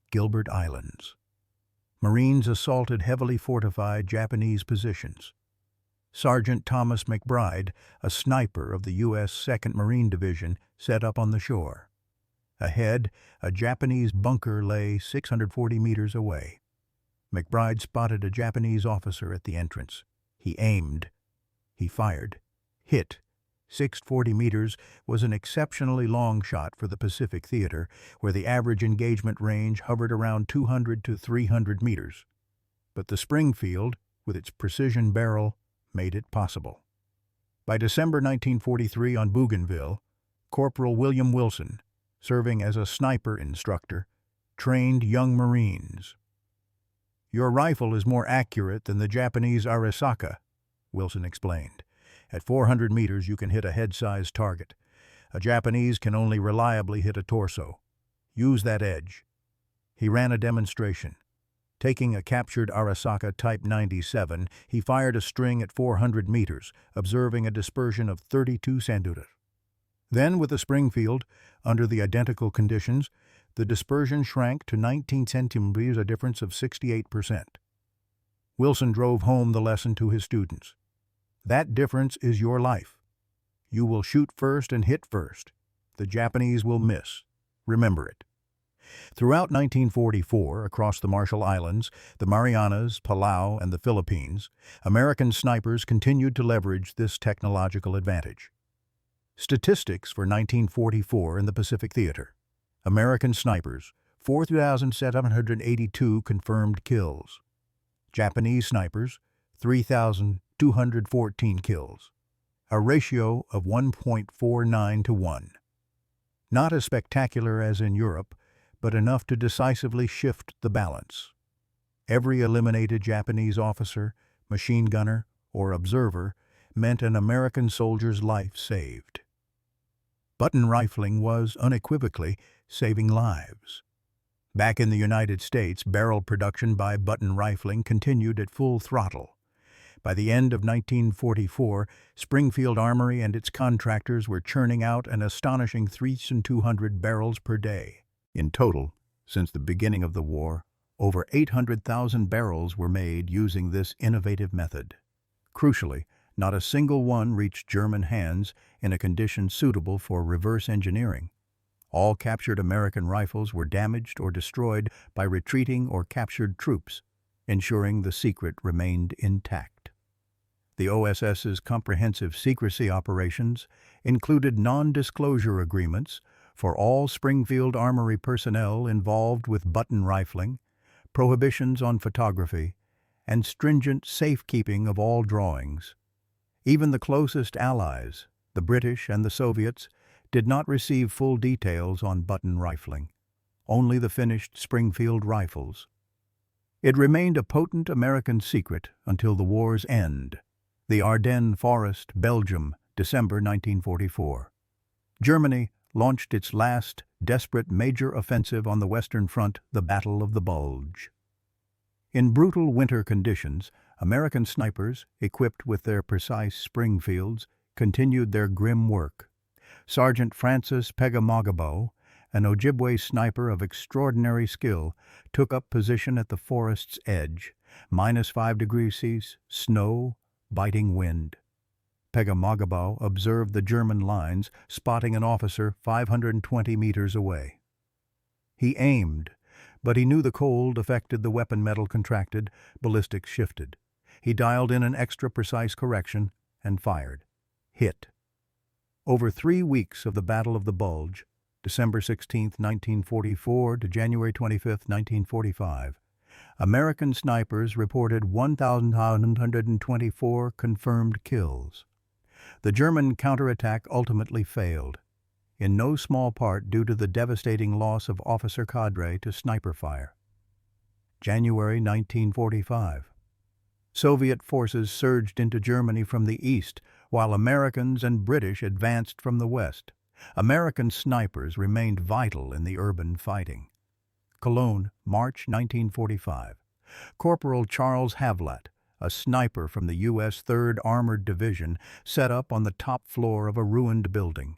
Gilbert Islands. Marines assaulted heavily fortified Japanese positions. Sergeant Thomas McBride, a sniper of the U.S. 2nd Marine Division, set up on the shore. Ahead, a Japanese bunker lay 640 meters away. McBride spotted a Japanese officer at the entrance. He aimed. He fired. Hit. 640 meters was an exceptionally long shot for the Pacific Theater, where the average engagement range hovered around 200 to 300 meters. But the Springfield, with its precision barrel, made it possible. By December 1943 on Bougainville, Corporal William Wilson, serving as a sniper instructor, trained young Marines. "Your rifle is more accurate than the Japanese Arisaka," Wilson explained. "At 400 meters you can hit a head-sized target. A Japanese can only reliably hit a torso. Use that edge." He ran a demonstration. Taking a captured Arisaka Type 97, he fired a string at 400 meters, observing a dispersion of 32 centimeters. Then, with the Springfield, under the identical conditions, the dispersion shrank to 19 centimeters, a difference of 68%. Wilson drove home the lesson to his students. That difference is your life. You will shoot first and hit first. The Japanese will miss. Remember it. Throughout 1944, across the Marshall Islands, the Marianas, Palau, and the Philippines, American snipers continued to leverage this technological advantage. Statistics for 1944 in the Pacific Theater. American snipers, 4,782 confirmed kills. Japanese snipers, 3,214 kills. A ratio of 1.49 to 1. Not as spectacular as in Europe, but enough to decisively shift the balance. Every eliminated Japanese officer, machine gunner, or observer meant an American soldier's life saved. Button rifling was, unequivocally, saving lives. Back in the United States, barrel production by button rifling continued at full throttle. By the end of 1944, Springfield Armory and its contractors were churning out an astonishing 3,200 barrels per day. In total, since the beginning of the war, over 800,000 barrels were made using this innovative method. Crucially, not a single one reached German hands in a condition suitable for reverse engineering. All captured American rifles were damaged or destroyed by retreating or captured troops, ensuring the secret remained intact. The OSS's comprehensive secrecy operations included non-disclosure agreements for all Springfield Armory personnel involved with button rifling, prohibitions on photography, and stringent safekeeping of all drawings. Even the closest allies, the British and the Soviets, did not receive full details on button rifling, only the finished Springfield rifles. It remained a potent American secret until the war's end. The Ardennes Forest, Belgium, December 1944. Germany launched its last, desperate major offensive on the Western Front, the Battle of the Bulge. In brutal winter conditions, American snipers, equipped with their precise Springfields, continued their grim work. Sergeant Francis Pegamogabo, an Ojibwe sniper of extraordinary skill, took up position at the forest's edge, -5°C, snow, biting wind. Pegamogabo observed the German lines, spotting an officer 520 meters away. He aimed, but he knew the cold affected the weapon metal contracted, ballistics shifted. He dialed in an extra precise correction and fired. Hit. Over 3 weeks of the Battle of the Bulge, December 16, 1944 to January 25, 1945, American snipers reported 1,124 confirmed kills. The German counterattack ultimately failed, in no small part due to the devastating loss of officer cadre to sniper fire. January 1945. Soviet forces surged into Germany from the east, while Americans and British advanced from the west. American snipers remained vital in the urban fighting. Cologne, March 1945. Corporal Charles Havlat, a sniper from the U.S. 3rd Armored Division, set up on the top floor of a ruined building.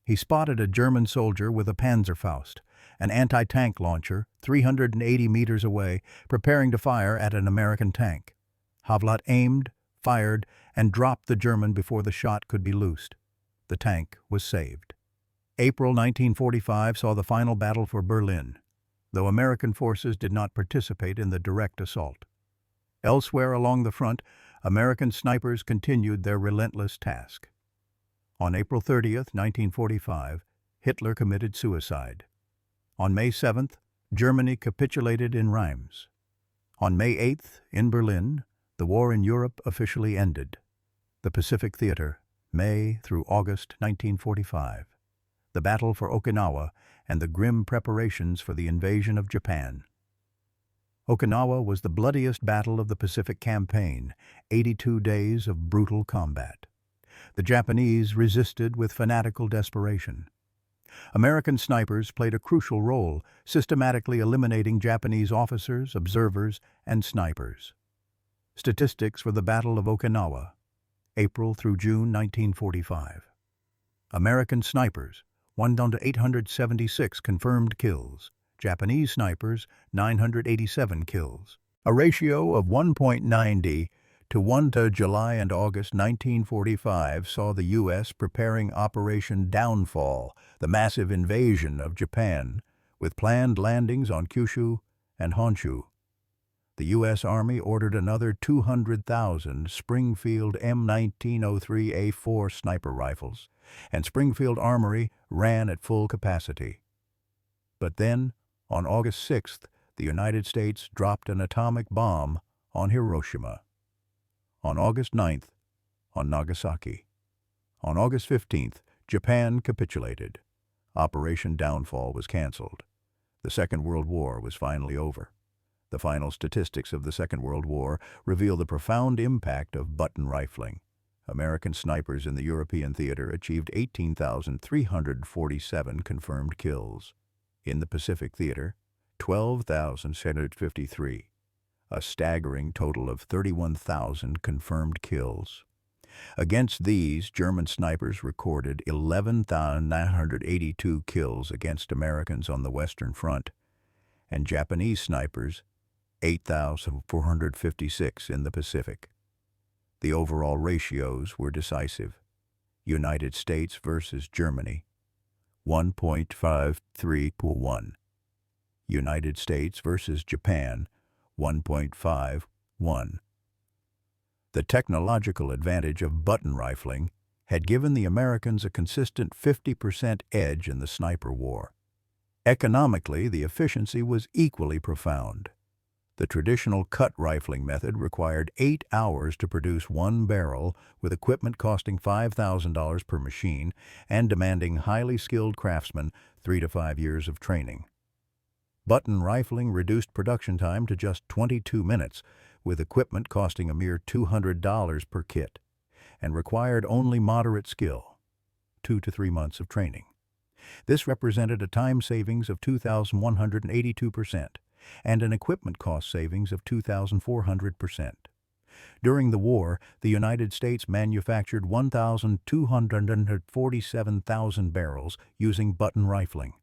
He spotted a German soldier with a Panzerfaust, an anti-tank launcher, 380 meters away, preparing to fire at an American tank. Havlat aimed, fired, and dropped the German before the shot could be loosed. The tank was saved. April 1945 saw the final battle for Berlin, though American forces did not participate in the direct assault. Elsewhere along the front, American snipers continued their relentless task. On April 30, 1945, Hitler committed suicide. On May 7th, Germany capitulated in Reims. On May 8th, in Berlin, the war in Europe officially ended. The Pacific Theater, May through August 1945. The battle for Okinawa and the grim preparations for the invasion of Japan. Okinawa was the bloodiest battle of the Pacific Campaign, 82 days of brutal combat. The Japanese resisted with fanatical desperation. American snipers played a crucial role, systematically eliminating Japanese officers, observers, and snipers. Statistics for the Battle of Okinawa, April through June 1945. American snipers, 1,876 confirmed kills. Japanese snipers, 987 kills. A ratio of 1.90 to 1 to July and August 1945 saw the U.S. preparing Operation Downfall, the massive invasion of Japan, with planned landings on Kyushu and Honshu. The U.S. Army ordered another 200,000 Springfield M1903A4 sniper rifles, and Springfield Armory ran at full capacity. But then, on August 6th, the United States dropped an atomic bomb on Hiroshima. On August 9th, on Nagasaki. On August 15th, Japan capitulated. Operation Downfall was canceled. The Second World War was finally over. The final statistics of the Second World War reveal the profound impact of button rifling. American snipers in the European theater achieved 18,347 confirmed kills. In the Pacific theater, 12,753, a staggering total of 31,000 confirmed kills. Against these, German snipers recorded 11,982 kills against Americans on the Western Front, and Japanese snipers 8,456 in the Pacific. The overall ratios were decisive. United States versus Germany, 1.53-1. United States versus Japan, 1.51. The technological advantage of button rifling had given the Americans a consistent 50% edge in the sniper war. Economically, the efficiency was equally profound. The traditional cut rifling method required 8 hours to produce one barrel, with equipment costing $5,000 per machine and demanding highly skilled craftsmen 3 to 5 years of training. Button rifling reduced production time to just 22 minutes, with equipment costing a mere $200 per kit, and required only moderate skill, 2 to 3 months of training. This represented a time savings of 2,182%. and an equipment cost savings of 2,400%. During the war, the United States manufactured 1,247,000 barrels using button rifling.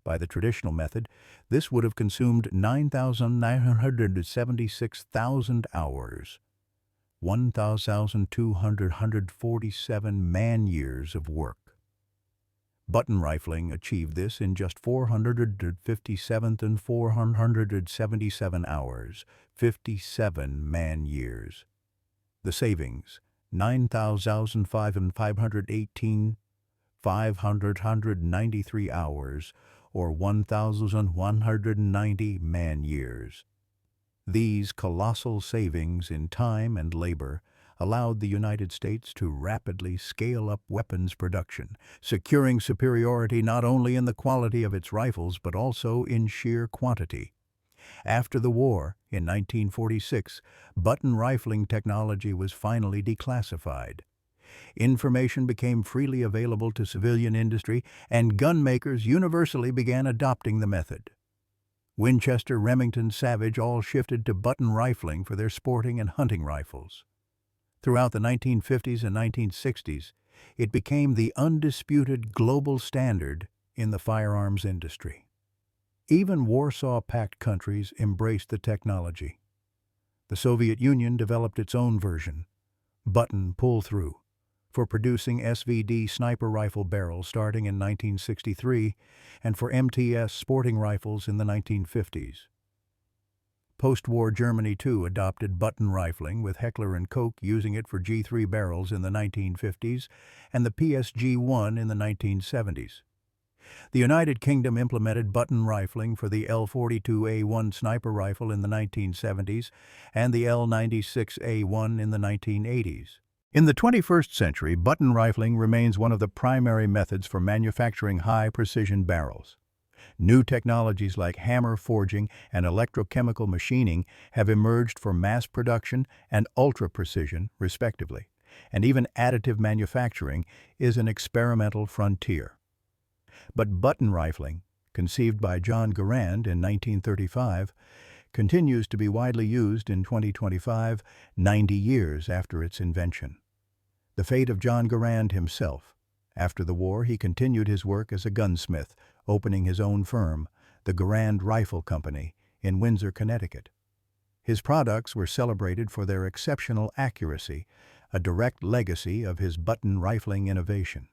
By the traditional method, this would have consumed 9,976,000 hours, 1,247 man-years of work. Button rifling achieved this in just 457 hours, 57 man-years. The savings, 9,518, 593 hours, or 1,190 man-years. These colossal savings in time and labor allowed the United States to rapidly scale up weapons production, securing superiority not only in the quality of its rifles but also in sheer quantity. After the war, in 1946, button rifling technology was finally declassified. Information became freely available to civilian industry, and gun makers universally began adopting the method. Winchester, Remington, Savage all shifted to button rifling for their sporting and hunting rifles. Throughout the 1950s and 1960s, it became the undisputed global standard in the firearms industry. Even Warsaw Pact countries embraced the technology. The Soviet Union developed its own version, button pull-through, for producing SVD sniper rifle barrels starting in 1963 and for MTS sporting rifles in the 1950s. Post-war Germany, too, adopted button rifling, with Heckler & Koch using it for G3 barrels in the 1950s and the PSG-1 in the 1970s. The United Kingdom implemented button rifling for the L42A1 sniper rifle in the 1970s and the L96A1 in the 1980s. In the 21st century, button rifling remains one of the primary methods for manufacturing high-precision barrels. New technologies like hammer forging and electrochemical machining have emerged for mass production and ultra-precision, respectively, and even additive manufacturing is an experimental frontier. But button rifling, conceived by John Garand in 1935, continues to be widely used in 2025, 90 years after its invention. The fate of John Garand himself. After the war, he continued his work as a gunsmith, opening his own firm, the Garand Rifle Company, in Windsor, Connecticut. His products were celebrated for their exceptional accuracy, a direct legacy of his button rifling innovation.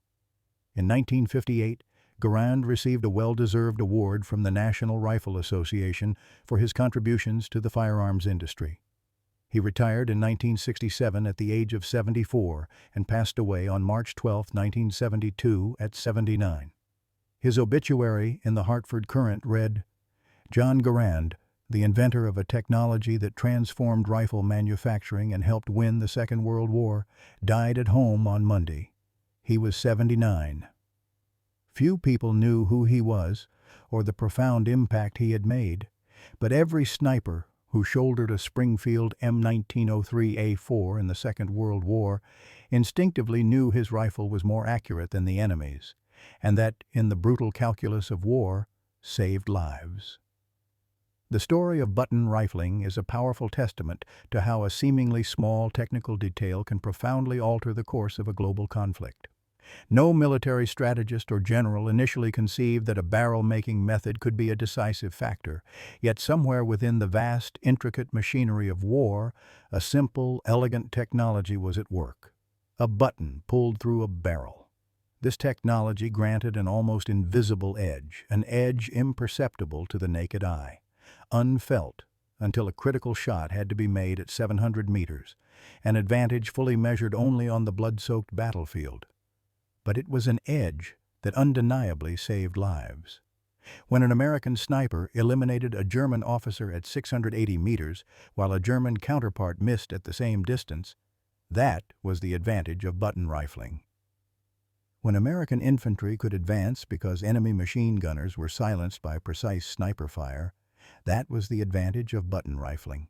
In 1958, Garand received a well-deserved award from the National Rifle Association for his contributions to the firearms industry. He retired in 1967 at the age of 74 and passed away on March 12, 1972, at 79. His obituary in the Hartford Courant read, "John Garand, the inventor of a technology that transformed rifle manufacturing and helped win the Second World War, died at home on Monday. He was 79. Few people knew who he was or the profound impact he had made, but every sniper who shouldered a Springfield M1903A4 in the Second World War instinctively knew his rifle was more accurate than the enemy's, and that, in the brutal calculus of war, saved lives." The story of button rifling is a powerful testament to how a seemingly small technical detail can profoundly alter the course of a global conflict. No military strategist or general initially conceived that a barrel-making method could be a decisive factor, yet somewhere within the vast, intricate machinery of war, a simple, elegant technology was at work. A button pulled through a barrel. This technology granted an almost invisible edge, an edge imperceptible to the naked eye, unfelt until a critical shot had to be made at 700 meters, an advantage fully measured only on the blood-soaked battlefield. But it was an edge that undeniably saved lives. When an American sniper eliminated a German officer at 680 meters while a German counterpart missed at the same distance, that was the advantage of button rifling. When American infantry could advance because enemy machine gunners were silenced by precise sniper fire, that was the advantage of button rifling.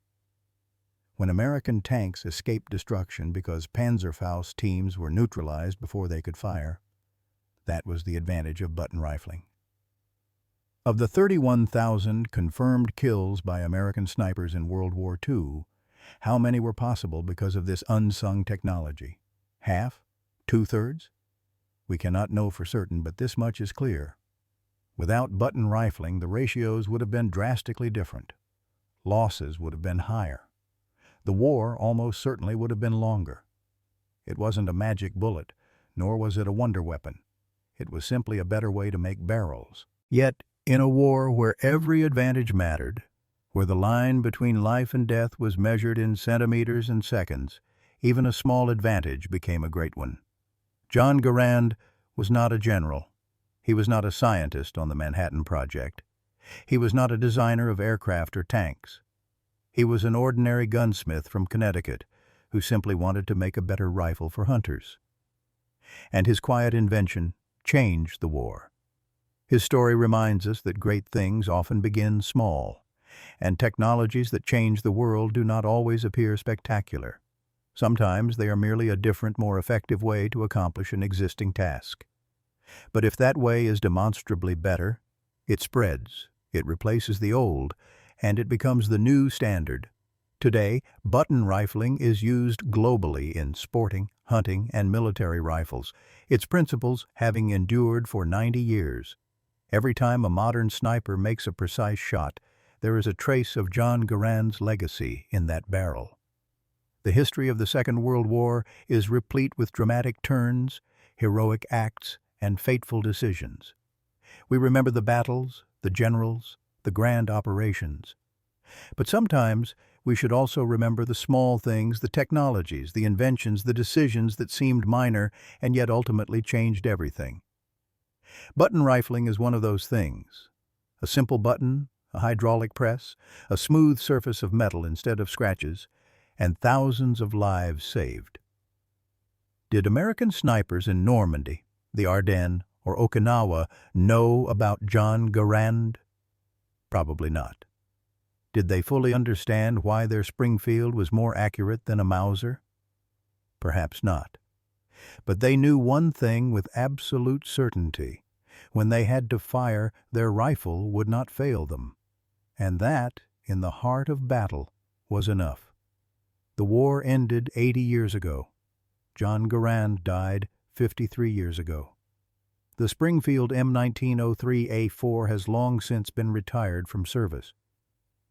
When American tanks escaped destruction because Panzerfaust teams were neutralized before they could fire, that was the advantage of button rifling. Of the 31,000 confirmed kills by American snipers in World War II, How many were possible because of this unsung technology? Half? Two-thirds? We cannot know for certain, but this much is clear. Without button rifling, the ratios would have been drastically different. Losses would have been higher. The war almost certainly would have been longer. It wasn't a magic bullet, nor was it a wonder weapon. It was simply a better way to make barrels. Yet, in a war where every advantage mattered, where the line between life and death was measured in centimeters and seconds, even a small advantage became a great one. John Garand was not a general. He was not a scientist on the Manhattan Project. He was not a designer of aircraft or tanks. He was an ordinary gunsmith from Connecticut who simply wanted to make a better rifle for hunters. And his quiet invention changed the war. His story reminds us that great things often begin small, and technologies that change the world do not always appear spectacular. Sometimes they are merely a different, more effective way to accomplish an existing task. But if that way is demonstrably better, it spreads, it replaces the old, and it becomes the new standard. Today, button rifling is used globally in sporting, hunting, and military rifles, its principles having endured for 90 years. Every time a modern sniper makes a precise shot, there is a trace of John Garand's legacy in that barrel. The history of the Second World War is replete with dramatic turns, heroic acts, and fateful decisions. We remember the battles, the generals, the grand operations. But sometimes we should also remember the small things, the technologies, the inventions, the decisions that seemed minor and yet ultimately changed everything. Button rifling is one of those things. A simple button, a hydraulic press, a smooth surface of metal instead of scratches, and thousands of lives saved. Did American snipers in Normandy, the Ardennes, or Okinawa know about John Garand? Probably not. Did they fully understand why their Springfield was more accurate than a Mauser? Perhaps not. But they knew one thing with absolute certainty. When they had to fire, their rifle would not fail them. And that, in the heart of battle, was enough. The war ended 80 years ago. John Garand died 53 years ago. The Springfield M1903A4 has long since been retired from service.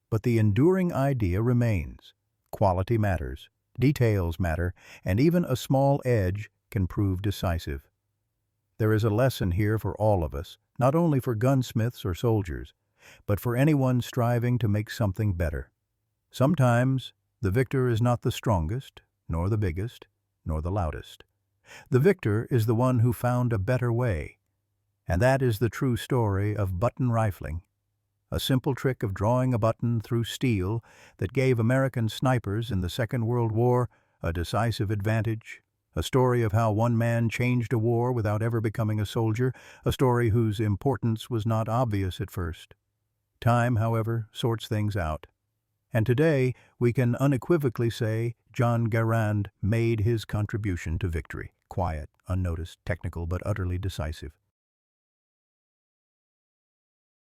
But the enduring idea remains. Quality matters, details matter, and even a small edge can prove decisive. There is a lesson here for all of us, not only for gunsmiths or soldiers, but for anyone striving to make something better. Sometimes the victor is not the strongest, nor the biggest, nor the loudest. The victor is the one who found a better way. And that is the true story of button rifling. A simple trick of drawing a button through steel that gave American snipers in the Second World War a decisive advantage. A story of how one man changed a war without ever becoming a soldier, a story whose importance was not obvious at first. Time, however, sorts things out. And today, we can unequivocally say John Garand made his contribution to victory. Quiet, unnoticed, technical, but utterly decisive.